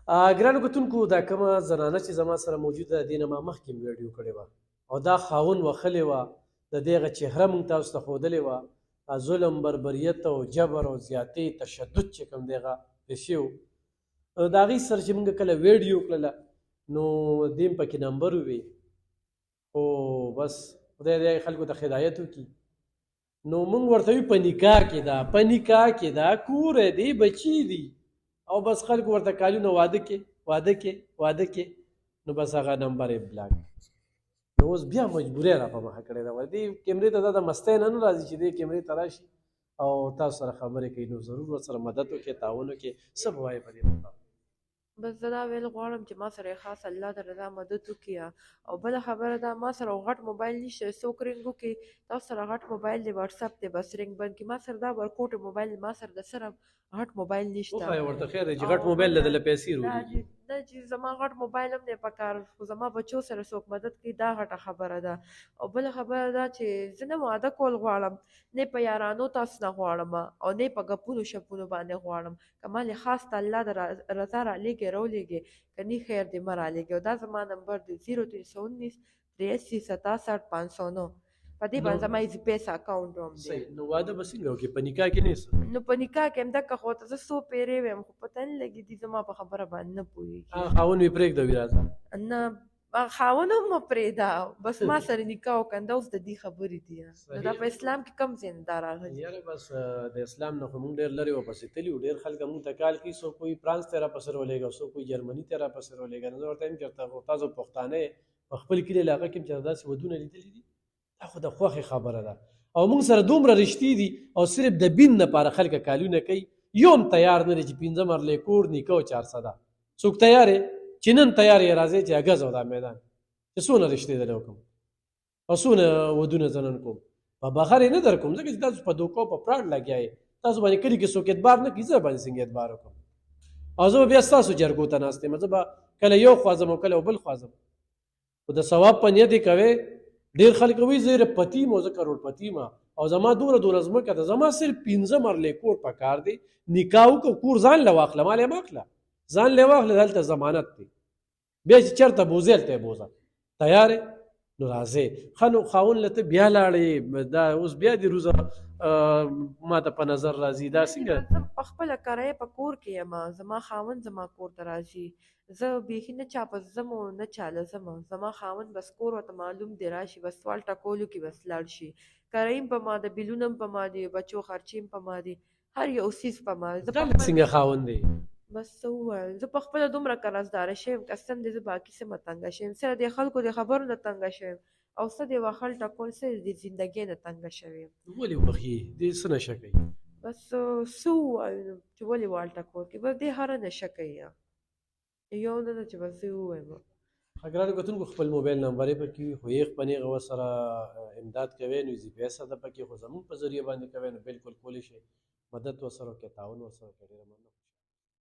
ګرانو کتونکو دا کومه زنانه چې زما سره موجوده ده دې نه ما مخکې ویډیو کړې وه او دا خاون وښلې وه د دې هغه چهره موږ تاسو ته ښودلې وه ظلم بربریت او جبر او زیاتې تشدد چې کوم دی هغه پیسې و د هغې سره چې موږ کله ویډیو کړله نو دې هم پکې نمبر ووي خو بس خدای دې خلکو ته هدایت وکړي نو موږ ورته وي په نکاح کې ده په نکاح کې ده کور دی بچي دي او بس خلکو ورته کالونه واده کې واده کې واده کې نو بس هغه نمبر یې بلاک نو اوس بیا مجبورۍ را په مخه کړې ده دې کیمرې ته دا د مستۍ نه راځي چې دې کیمرې ته راشي او تاسو سره خبرې کوي نو ضرور ورسره مدد وکړي تعاون وکړي څه به وایې په دې باندې بس زه دا ویل غواړم چې ما سره یې خاص الله د رضا مدد وکړي او بله خبره ده ما سره غټ موبایل نشته څوک رنګ وکړي تاسو سره غټ موبایل دی واتساپ دی بس رنګ بند کړي ما سره دا ورکوټ موبایل ما سره د سره غټ موبایل نشته وښایه ورته خیر دی چې غټ موبایل له دله پیسې رولیږي نه چې زما غټ موبایل هم دی پکار خو زما بچو سره څوک مدد کوي دا غټه خبره ده او بله خبره ده چې زه نه واده کول غواړم نه په یارانو تاسو نه غواړم او نه په ګپونو شپونو باندې غواړم که ما لې خاص ته الله د رضا رالیږي راولېږي که نه خیر دې مه رالیږي او دا زما نمبر دی 0319 83 67 509 په دې باندې زما ایزي پیسه اکاونټ هم دی صحیح نو واده به څنګه وکړي په نکاح کې نه څه نو په نکاح کې همدغه خو ته زه څو پیرې ویم خو پته نه لګي دي زما په خبره باندې نه پوهېږي خاون مې پرېږده وي راځه نه خاون هم مه پرېږده بس ما سره نکاح وکړه دا اوس د دې خبرې دي نو دا په اسلام کې کم ځای نه دا راغلي یاره بس د اسلام نه خو موږ ډېر لرې ورپسې تلي وو ډېر خلک موږ ته کال کوي څوک کوی فرانس ته راپسې راولېږه څوک کوی جرمني ته راپسې راولېږه نو زه ورته وایم چېرته تاسو پښتانه یې په خپل کلي علاقه کې هم چېرته داسې ودونه لیدلي دي دا خو د خوښې خبره ده او موږ سره دومره رښتې دي او صرف د بین لپاره خلک کالونه کوي یو هم تیار نه دی چې پنځه مرلې کور نیکه او 400 څوک تیار یې چې نن تیار یې راځئ چې اګز او دا میدان چې څونه رښتې دلی وکړم او څونه ودونه زه نن کوم په بخر یې نه در کوم ځکه چې تاسو په دوکو په فراډ لګیا یې تاسو باندې کلي کې څوک اعتبار نه کوي زه باندې څنګه اعتبار وکړم او زه به بیا ستاسو جرګو ته ناست یم زه به کله یو خوا ځم او کله بل خوا ځم خو د ثواب په نیت یې کوې ډېر خلک وایي زه رپتی یم او زه کروړپتی یم او زما دومره ځمکه ده زما صرف 15 مرلې کور پکار دی نکاح وکړه کور ځان له واخله مال یې مه اخله ځان له واخله دلته ضمانت دی بیا چې چېرته بوځې هلته یې بوځه تیار یې نو راځې ښه نو خاون له ته بیا لاړې دا اوس بیا دې روزه ما ته په نظر راځي دا څنګه زه په خپله کرایه په کور کې یم زما خاوند زما کور ته راځي زه بیخي نه چا پس ځم او نه چاله ځم زما خاوند بس کور ورته معلوم دی راشي بس سوال ټکولو کې بس لاړ شي کرایه هم په ما ده بیلونه هم په ما دي بچو خرچې هم په ما دي هر یو څیز په ما دی څنګه خاوند دی بس څه ووایم زه په خپله دومره قرضداره شویم قسم دی زه باقي څه مه تنګه شویم سره د خلکو د خبرو نه تنګه شویم او څه د وخل ټکول څه د زندګۍ نه تنګه شویم ولې وخي دې څه نشه کوي بس څه ووایم چې ولې وال ټکول کې بس دې هره نشه کوي یو نه ده چې بس زه ووایم ګرانو کتونکو خپل موبایل نمبر یې پکې وي خو یې خپنې هغه ورسره امداد کوئ نو ایزي پیسه ده پکې خو زموږ په ذریعه باندې کوئ نو بالکل کولی شئ مدد ورسره وکړئ تعاون ورسره وکړئ ډېره مننه